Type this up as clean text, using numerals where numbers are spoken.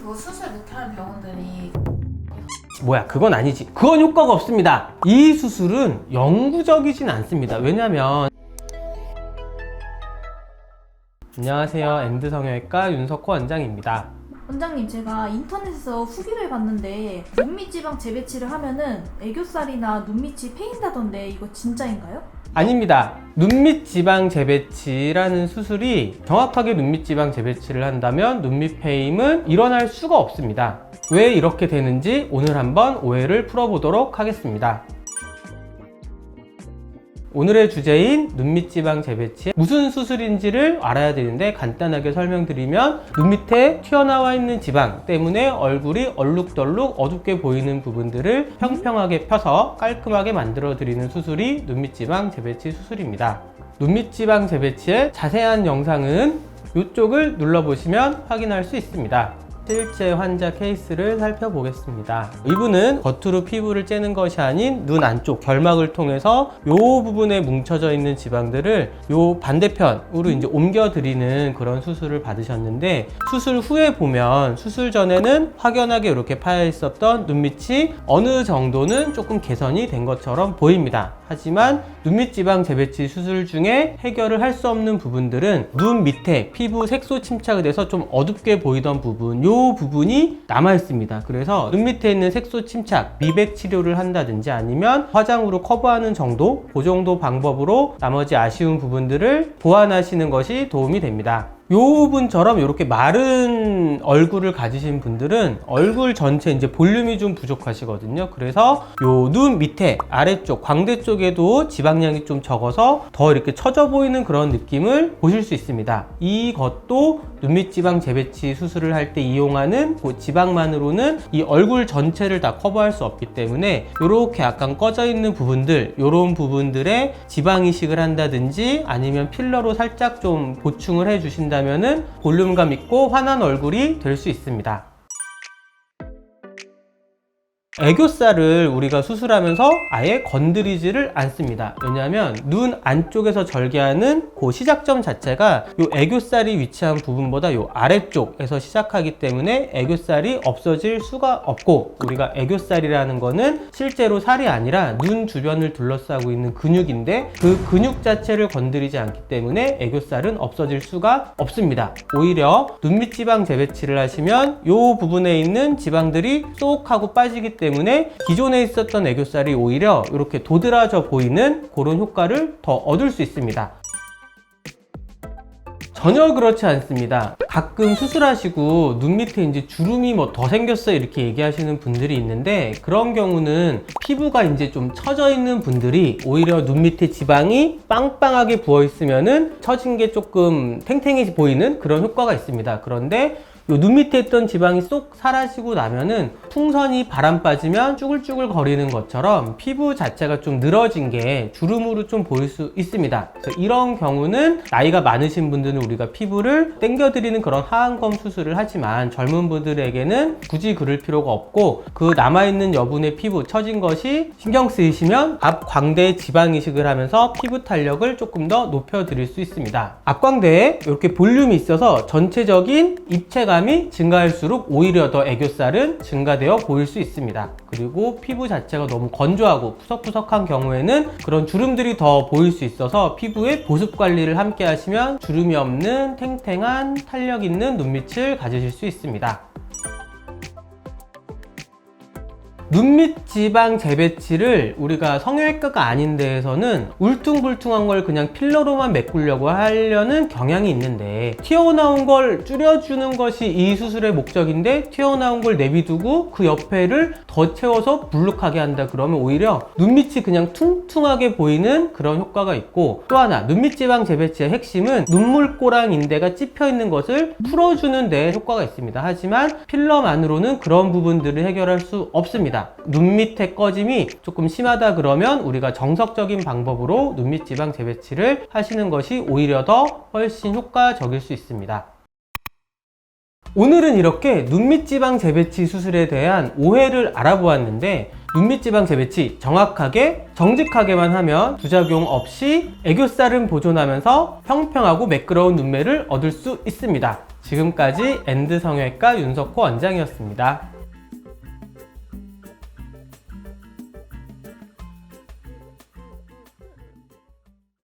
그거 수술 못하는 병원들이 뭐야, 그건 아니지. 그건 효과가 없습니다. 이 수술은 영구적이진 않습니다. 왜냐면 안녕하세요, 엔드 성형외과 윤석호 원장입니다. 원장님, 제가 인터넷에서 후기를 봤는데 눈밑 지방 재배치를 하면은 애교살이나 눈밑이 패인다던데 이거 진짜인가요? 아닙니다. 눈밑 지방 재배치라는 수술이 정확하게 눈밑 지방 재배치를 한다면 눈밑 패임은 일어날 수가 없습니다. 왜 이렇게 되는지 오늘 한번 오해를 풀어보도록 하겠습니다. 오늘의 주제인 눈밑 지방 재배치 무슨 수술인지를 알아야 되는데, 간단하게 설명드리면 눈 밑에 튀어나와 있는 지방 때문에 얼굴이 얼룩덜룩 어둡게 보이는 부분들을 평평하게 펴서 깔끔하게 만들어 드리는 수술이 눈밑 지방 재배치 수술입니다. 눈밑 지방 재배치의 자세한 영상은 이쪽을 눌러보시면 확인할 수 있습니다. 실제 환자 케이스를 살펴보겠습니다. 이분은 겉으로 피부를 째는 것이 아닌 눈 안쪽 결막을 통해서 이 부분에 뭉쳐져 있는 지방들을 이 반대편으로 이제 옮겨드리는 그런 수술을 받으셨는데, 수술 후에 보면 수술 전에는 확연하게 이렇게 파여 있었던 눈밑이 어느 정도는 조금 개선이 된 것처럼 보입니다. 하지만 눈밑 지방 재배치 수술 중에 해결을 할 수 없는 부분들은 눈 밑에 피부 색소 침착이 돼서 좀 어둡게 보이던 부분, 이 부분이 남아 있습니다. 그래서 눈 밑에 있는 색소 침착, 미백 치료를 한다든지 아니면 화장으로 커버하는 정도, 그 정도 방법으로 나머지 아쉬운 부분들을 보완하시는 것이 도움이 됩니다. 요 분처럼 이렇게 마른 얼굴을 가지신 분들은 얼굴 전체 이제 볼륨이 좀 부족하시거든요. 그래서 요 눈 밑에 아래쪽 광대 쪽에도 지방량이 좀 적어서 더 이렇게 처져 보이는 그런 느낌을 보실 수 있습니다. 이것도 눈밑 지방 재배치 수술을 할 때 이용하는 그 지방만으로는 이 얼굴 전체를 다 커버할 수 없기 때문에 이렇게 약간 꺼져 있는 부분들, 이런 부분들에 지방 이식을 한다든지 아니면 필러로 살짝 좀 보충을 해 주신다면은 볼륨감 있고 환한 얼굴이 될 수 있습니다. 애교살을 우리가 수술하면서 아예 건드리지를 않습니다. 왜냐하면 눈 안쪽에서 절개하는 그 시작점 자체가 이 애교살이 위치한 부분보다 이 아래쪽에서 시작하기 때문에 애교살이 없어질 수가 없고, 우리가 애교살이라는 거는 실제로 살이 아니라 눈 주변을 둘러싸고 있는 근육인데 그 근육 자체를 건드리지 않기 때문에 애교살은 없어질 수가 없습니다. 오히려 눈밑 지방 재배치를 하시면 이 부분에 있는 지방들이 쏙 하고 빠지기 때문에 기존에 있었던 애교살이 오히려 이렇게 도드라져 보이는 그런 효과를 더 얻을 수 있습니다. 전혀 그렇지 않습니다. 가끔 수술하시고 눈 밑에 이제 주름이 뭐 더 생겼어요 이렇게 얘기하시는 분들이 있는데, 그런 경우는 피부가 이제 좀 처져 있는 분들이 오히려 눈 밑에 지방이 빵빵하게 부어 있으면은 처진 게 조금 탱탱해 보이는 그런 효과가 있습니다. 그런데 요 눈 밑에 있던 지방이 쏙 사라지고 나면은 풍선이 바람 빠지면 쭈글쭈글 거리는 것처럼 피부 자체가 좀 늘어진 게 주름으로 좀 보일 수 있습니다. 그래서 이런 경우는 나이가 많으신 분들은 우리가 피부를 당겨드리는 그런 하안검 수술을 하지만 젊은 분들에게는 굳이 그럴 필요가 없고, 그 남아있는 여분의 피부 처진 것이 신경 쓰이시면 앞 광대에 지방 이식을 하면서 피부 탄력을 조금 더 높여드릴 수 있습니다. 앞광대에 이렇게 볼륨이 있어서 전체적인 입체감이 증가할수록 오히려 더 애교살은 증가되어 보일 수 있습니다. 그리고 피부 자체가 너무 건조하고 푸석푸석한 경우에는 그런 주름들이 더 보일 수 있어서 피부의 보습 관리를 함께 하시면 주름이 없는 탱탱한 탄력 있는 눈밑을 가지실 수 있습니다. 눈밑 지방 재배치를 우리가 성형외과가 아닌 데에서는 울퉁불퉁한 걸 그냥 필러로만 메꾸려고 하려는 경향이 있는데, 튀어나온 걸 줄여주는 것이 이 수술의 목적인데 튀어나온 걸 내비두고 그 옆에를 더 채워서 불룩하게 한다 그러면 오히려 눈밑이 그냥 퉁퉁하게 보이는 그런 효과가 있고, 또 하나 눈밑 지방 재배치의 핵심은 눈물꼬랑 인대가 찝혀 있는 것을 풀어주는 데 효과가 있습니다. 하지만 필러만으로는 그런 부분들을 해결할 수 없습니다. 눈 밑에 꺼짐이 조금 심하다 그러면 우리가 정석적인 방법으로 눈밑 지방 재배치를 하시는 것이 오히려 더 훨씬 효과적일 수 있습니다. 오늘은 이렇게 눈밑 지방 재배치 수술에 대한 오해를 알아보았는데, 눈밑 지방 재배치 정확하게 정직하게만 하면 부작용 없이 애교살은 보존하면서 평평하고 매끄러운 눈매를 얻을 수 있습니다. 지금까지 엔드 성형외과 윤석호 원장이었습니다.